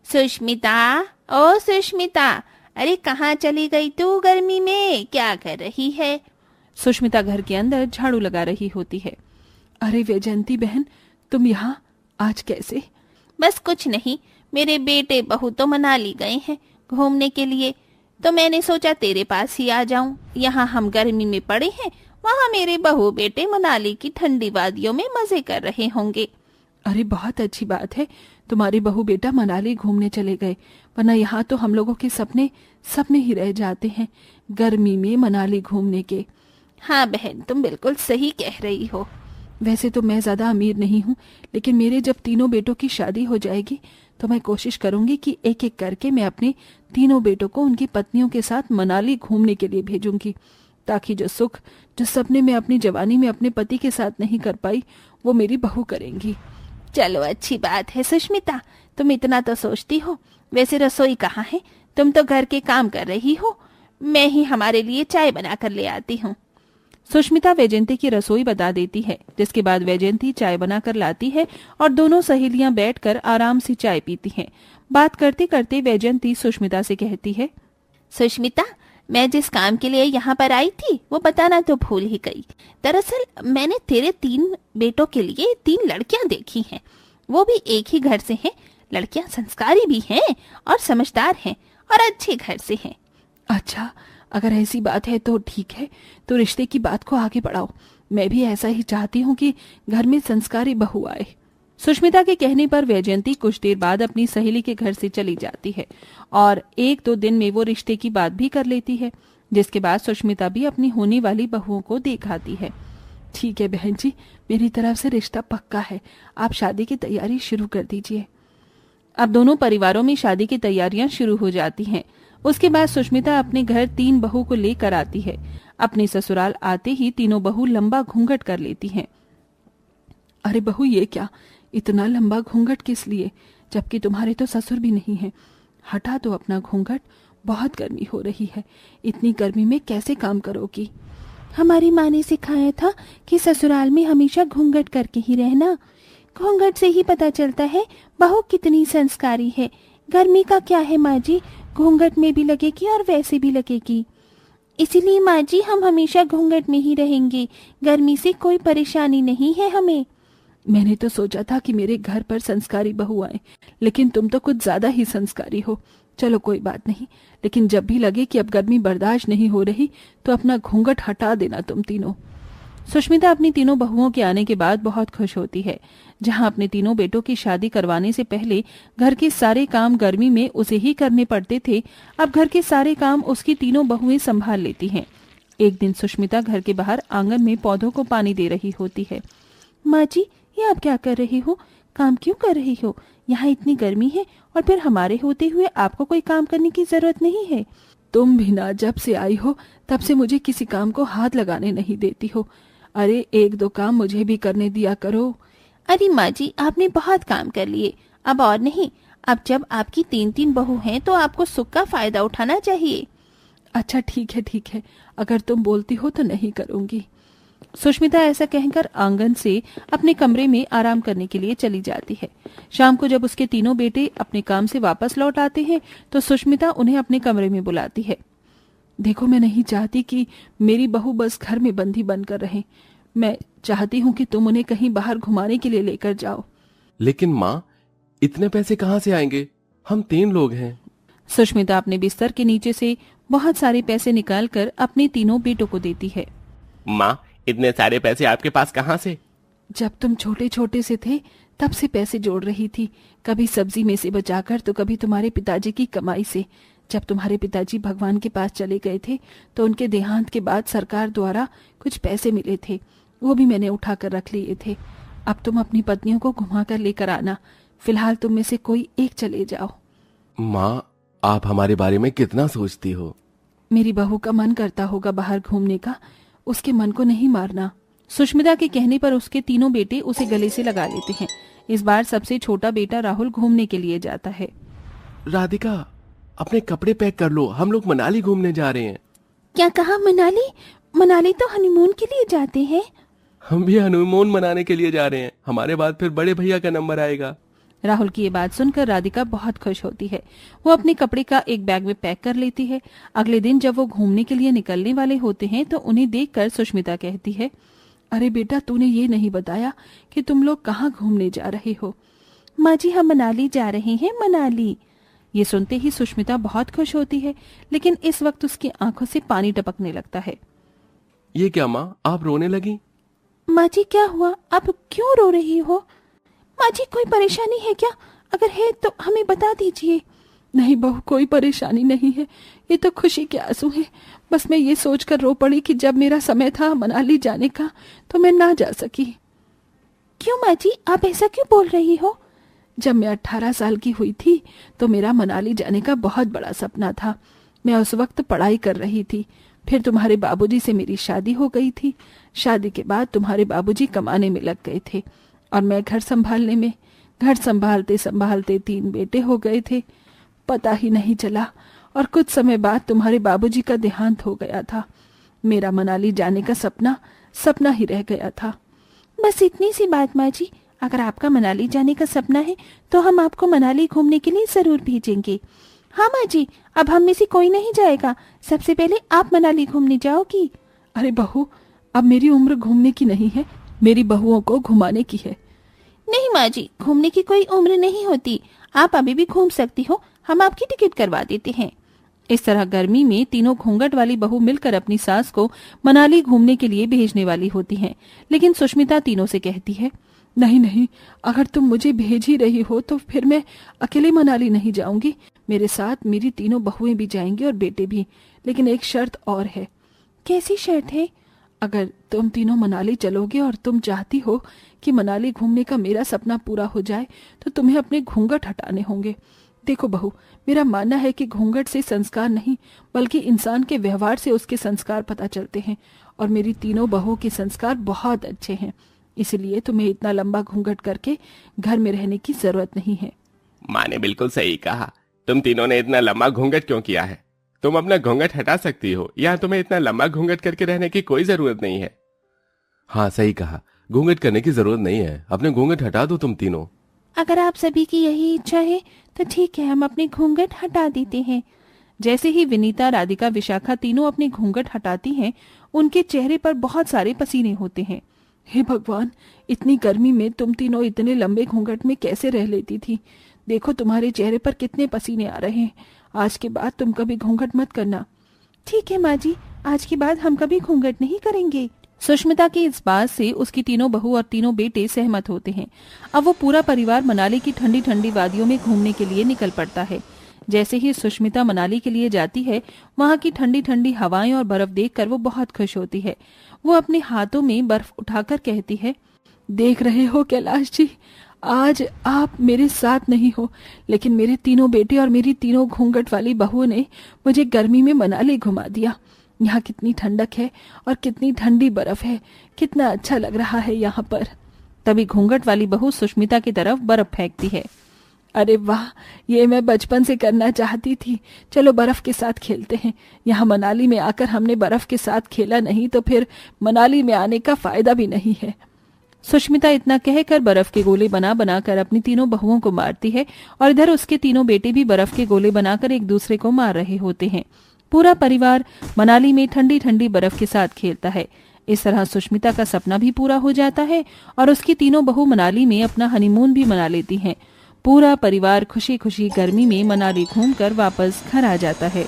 सुष्मिता, ओ सुष्मिता, अरे कहाँ चली गई तू गर्मी में, क्या कर रही है? सुष्मिता घर के अंदर झाड़ू लगा रही होती है। अरे वैजयंती बहन, तुम यहाँ आज कैसे? बस कुछ नहीं, मेरे बेटे बहू तो मनाली गए हैं घूमने के लिए, तो मैंने सोचा तेरे पास ही आ जाऊं। यहाँ हम गर्मी में पड़े हैं, वहाँ मेरे बहू बेटे मनाली की ठंडी वादियों में मजे कर रहे होंगे। अरे बहुत अच्छी बात है, तुम्हारे बहू बेटा मनाली घूमने चले गए, वरना यहाँ तो हम लोगों के सपने सपने ही रह जाते हैं गर्मी में मनाली घूमने के। हाँ बहन, तुम बिल्कुल सही कह रही हो। वैसे तो मैं ज्यादा अमीर नहीं हूँ, लेकिन मेरे जब तीनों बेटों की शादी हो जाएगी तो मैं कोशिश करूंगी कि एक एक करके मैं अपने तीनों बेटों को उनकी पत्नियों के साथ मनाली घूमने के लिए भेजूंगी, ताकि जो सुख, जो सपने मैं अपनी जवानी में अपने पति के साथ नहीं कर पाई, वो मेरी बहू करेंगी। चलो अच्छी बात है सुष्मिता, तुम इतना तो सोचती हो। वैसे रसोई कहाँ है? तुम तो घर के काम कर रही हो, मैं ही हमारे लिए चाय बना कर ले आती हूँ। सुष्मिता वैजयंती की रसोई बता देती है, जिसके बाद वैजयंती चाय बनाकर लाती है और दोनों सहेलियां बैठकर आराम से चाय पीती हैं। बात करते करते वैजयंती सुष्मिता से कहती है, सुष्मिता, मैं जिस काम के लिए यहाँ पर आई थी वो बताना तो भूल ही गई। दरअसल मैंने तेरे 3 बेटों के लिए 3 लड़कियां देखी हैं, वो भी एक ही घर से हैं। लड़कियां संस्कारी भी हैं और समझदार हैं और अच्छे घर से हैं। अच्छा, अगर ऐसी बात है तो ठीक है, तो रिश्ते की बात को आगे बढ़ाओ। मैं भी ऐसा ही चाहती हूँ कि घर में संस्कारी बहू आए। सुष्मिता के कहने पर वैजयंती कुछ देर बाद अपनी सहेली के घर से चली जाती है और 1-2 दिन में वो रिश्ते की बात भी कर लेती है, जिसके बाद सुष्मिता भी अपनी होने वाली बहुओं को दिखाती है। ठीक है बहन जी, मेरी तरफ से रिश्ता पक्का है, आप शादी की तैयारी शुरू कर दीजिए। अब दोनों परिवारों में शादी की तैयारियां शुरू हो जाती हैं। उसके बाद सुष्मिता अपने घर 3 बहू को लेकर आती है। अपने ससुराल आते ही तीनों बहू लंबा घूंघट कर लेती हैं। अरे बहू, ये क्या, इतना लंबा घूंघट किस लिए, जबकि तुम्हारे तो ससुर भी नहीं है। हटा दो अपना घूंघट, बहुत गर्मी हो रही है, इतनी गर्मी में कैसे काम करोगी? हमारी माँ ने सिखाया था कि ससुराल में हमेशा घूंघट करके ही रहना। घूंघट से ही पता चलता है बहू कितनी संस्कारी है। गर्मी का क्या है माँ जी, घूंघट में भी लगेगी और वैसे भी लगेगी। इसीलिए माँ जी हम हमेशा घूंघट में ही रहेंगे, गर्मी से कोई परेशानी नहीं है हमें। मैंने तो सोचा था कि मेरे घर पर संस्कारी बहू आए, लेकिन तुम तो कुछ ज्यादा ही संस्कारी हो। चलो कोई बात नहीं, लेकिन जब भी लगे कि अब गर्मी बर्दाश्त नहीं हो रही तो अपना घूंघट हटा देना तुम तीनों। सुष्मिता अपनी तीनों बहुओं के आने के बाद बहुत खुश होती है। जहां अपने तीनों बेटों की शादी करवाने से पहले घर के सारे काम गर्मी में उसे ही करने पड़ते थे, अब घर के सारे काम उसकी तीनों बहुएं संभाल लेती हैं। एक दिन सुष्मिता घर के बाहर आंगन में पौधों को पानी दे रही होती है। माँ जी, ये आप क्या कर रही हो? काम क्यों कर रही हो? यहाँ इतनी गर्मी है और फिर हमारे होते हुए आपको कोई काम करने की जरूरत नहीं है। तुम भी ना जब से आई हो तब से मुझे किसी काम को हाथ लगाने नहीं देती हो। अरे 1-2 काम मुझे भी करने दिया करो। अरे माँ जी, आपने बहुत काम कर लिए, अब और नहीं। अब जब आपकी 3-3 बहू हैं तो आपको सुख का फायदा उठाना चाहिए। अच्छा ठीक है, अगर तुम बोलती हो तो नहीं करूंगी। सुष्मिता ऐसा कहकर आंगन से अपने कमरे में आराम करने के लिए चली जाती है। शाम को जब उसके तीनों बेटे अपने काम से वापस लौट आते हैं तो सुष्मिता उन्हें अपने कमरे में बुलाती है। देखो, मैं नहीं चाहती कि मेरी बहू बस घर में बंदी बनकर रहे। मैं चाहती हूँ कि तुम उन्हें कहीं बाहर घुमाने के लिए लेकर जाओ। लेकिन माँ, इतने पैसे कहाँ से आएंगे? हम 3 लोग हैं। सुष्मिता अपने बिस्तर के नीचे से बहुत सारे पैसे निकालकर अपने तीनों बेटों को देती है। माँ, इतने सारे पैसे आपके पास कहाँ से? जब तुम छोटे छोटे से थे तब से पैसे जोड़ रही थी, कभी सब्जी में से बचाकर तो कभी तुम्हारे पिताजी की कमाई से। जब तुम्हारे पिताजी भगवान के पास चले गए थे तो उनके देहांत के बाद सरकार द्वारा कुछ पैसे मिले थे, वो भी मैंने उठा कर रख लिए थे। अब तुम अपनी पत्नियों को घुमा कर लेकर आना, फिलहाल तुम में से कोई एक चले जाओ। माँ, आप हमारे बारे में कितना सोचती हो। मेरी बहू का मन करता होगा बाहर घूमने का, उसके मन को नहीं मारना। सुष्मिता के कहने पर उसके तीनों बेटे उसे गले से लगा लेते हैं। इस बार सबसे छोटा बेटा राहुल घूमने के लिए जाता है। राधिका, अपने कपड़े पैक कर लो, हम लोग मनाली घूमने जा रहे हैं। क्या कहा? मनाली? मनाली तो हनीमून के लिए जाते हैं। हम भी हनीमून मनाने के लिए जा रहे हैं, हमारे बाद फिर बड़े भैया का नंबर आएगा। राहुल की ये बात सुनकर राधिका बहुत खुश होती है। वो अपने कपड़े का एक बैग में पैक कर लेती है। अगले दिन जब वो घूमने के लिए निकलने वाले होते हैं तो उन्हें देखकर सुष्मिता कहती है, अरे बेटा, तूने ये नहीं बताया कि तुम लोग कहाँ घूमने जा रहे हो। माँ जी, हम मनाली जा रहे हैं, मनाली। ये सुनते ही सुष्मिता बहुत खुश होती है, लेकिन इस वक्त उसकी आंखों से पानी टपकने लगता है। ये क्या माँ, आप रोने लगी? माँ जी, क्या हुआ? आप क्यों रो रही हो? माँ जी, कोई परेशानी है क्या? अगर है तो हमें बता दीजिए। नहीं बहू, कोई परेशानी नहीं है, ये तो खुशी के आंसू हैं। बस मैं ये सोचकर रो पड़ी कि जब मेरा समय था मनाली जाने का तो मैं ना जा सकी। क्यों माँ जी, आप ऐसा क्यों बोल रही हो? जब मैं 18 साल की हुई थी तो मेरा मनाली जाने का बहुत बड़ा सपना था। मैं उस वक्त पढ़ाई कर रही थी। फिर तुम्हारे बाबूजी से मेरी शादी हो गई थी। शादी के बाद तुम्हारे बाबूजी कमाने में लग गए थे और मैं घर संभालने में। घर संभालते संभालते 3 बेटे हो गए थे, पता ही नहीं चला। और कुछ समय बाद तुम्हारे बाबूजी का देहांत हो गया था। मेरा मनाली जाने का सपना ही रह गया था। बस इतनी सी बात माँ जी। अगर आपका मनाली जाने का सपना है तो हम आपको मनाली घूमने के लिए जरूर भेजेंगे। हाँ माँ जी, अब हम में से कोई नहीं जाएगा। सबसे पहले आप मनाली घूमने जाओगी। अरे बहू, अब मेरी उम्र घूमने की नहीं है, मेरी बहुओं को घुमाने की है। नहीं माँ जी, घूमने की कोई उम्र नहीं होती। आप अभी भी घूम सकती हो, हम आपकी टिकट करवा देते हैं। इस तरह गर्मी में तीनों घूंघट वाली बहू मिलकर अपनी सास को मनाली घूमने के लिए भेजने वाली होती हैं। लेकिन सुष्मिता तीनों से कहती है, नहीं नहीं, अगर तुम मुझे भेज ही रही हो तो फिर मैं अकेले मनाली नहीं जाऊंगी। मेरे साथ मेरी तीनों बहुएं भी जाएंगी और बेटे भी। लेकिन एक शर्त और है। कैसी शर्त है? अगर तुम तीनों मनाली चलोगे और तुम चाहती हो कि मनाली घूमने का मेरा सपना पूरा हो जाए तो तुम्हें अपने घूंघट हटाने होंगे। देखो बहू, मेरा मानना है कि घूंघट से संस्कार नहीं बल्कि इंसान के व्यवहार से उसके संस्कार पता चलते हैं, और मेरी तीनों बहुओं के संस्कार बहुत अच्छे हैं। इसलिए तुम्हें इतना लंबा घूंघट करके घर में रहने की जरूरत नहीं है। माँ ने बिल्कुल सही कहा। तुम तीनों ने इतना लंबा घूंघट क्यों किया है? तुम अपना घूंघट हटा सकती हो, यहाँ तुम्हें इतना लंबा घूंघट करके रहने की कोई जरूरत नहीं है। हाँ सही कहा, घूंघट करने की जरूरत नहीं है। अपने घूंघट हटा दो तुम तीनों। अगर आप सभी की यही इच्छा है तो ठीक है, हम अपने घूंघट हटा देते हैं। जैसे ही विनीता, राधिका, विशाखा तीनों अपने घूंघट हटाती हैं, उनके चेहरे पर बहुत सारे पसीने होते हैं। हे भगवान, इतनी गर्मी में तुम तीनों इतने लंबे घूंघट में कैसे रह लेती थी? देखो तुम्हारे चेहरे पर कितने पसीने आ रहे हैं। आज के बाद तुम कभी घूंघट मत करना। ठीक है माँ जी, आज के बाद हम कभी घूंघट नहीं करेंगे। सुष्मिता की इस बात से उसकी तीनों बहू और तीनों बेटे सहमत होते हैं। अब वो पूरा परिवार मनाली की ठंडी ठंडी वादियों में घूमने के लिए निकल पड़ता है। जैसे ही सुष्मिता मनाली के लिए जाती है, वहाँ की ठंडी ठंडी हवाएं और बर्फ देखकर वो बहुत खुश होती है। वो अपने हाथों में बर्फ उठाकर कहती है, देख रहे हो कैलाश जी, आज आप मेरे साथ नहीं हो, लेकिन मेरे तीनों बेटे और मेरी तीनों घूंघट वाली बहुओं ने मुझे गर्मी में मनाली घुमा दिया। यहाँ कितनी ठंडक है और कितनी ठंडी बर्फ है, कितना अच्छा लग रहा है यहाँ पर। तभी घूंघट वाली बहू सुष्मिता की तरफ बर्फ फेंकती है। अरे वाह, ये मैं बचपन से करना चाहती थी। चलो बर्फ के साथ खेलते हैं। यहाँ मनाली में आकर हमने बर्फ के साथ खेला नहीं तो फिर मनाली में आने का फायदा भी नहीं है। सुष्मिता इतना कहकर बर्फ के गोले बना बनाकर अपनी तीनों बहुओं को मारती है और इधर उसके तीनों बेटे भी बर्फ के गोले बनाकर एक दूसरे को मार रहे होते हैं। पूरा परिवार मनाली में ठंडी ठंडी बर्फ के साथ खेलता है। इस तरह सुष्मिता का सपना भी पूरा हो जाता है और उसकी तीनों बहू मनाली में अपना हनीमून भी मना लेती हैं। पूरा परिवार खुशी खुशी गर्मी में मनाली घूमकर वापस घर आ जाता है।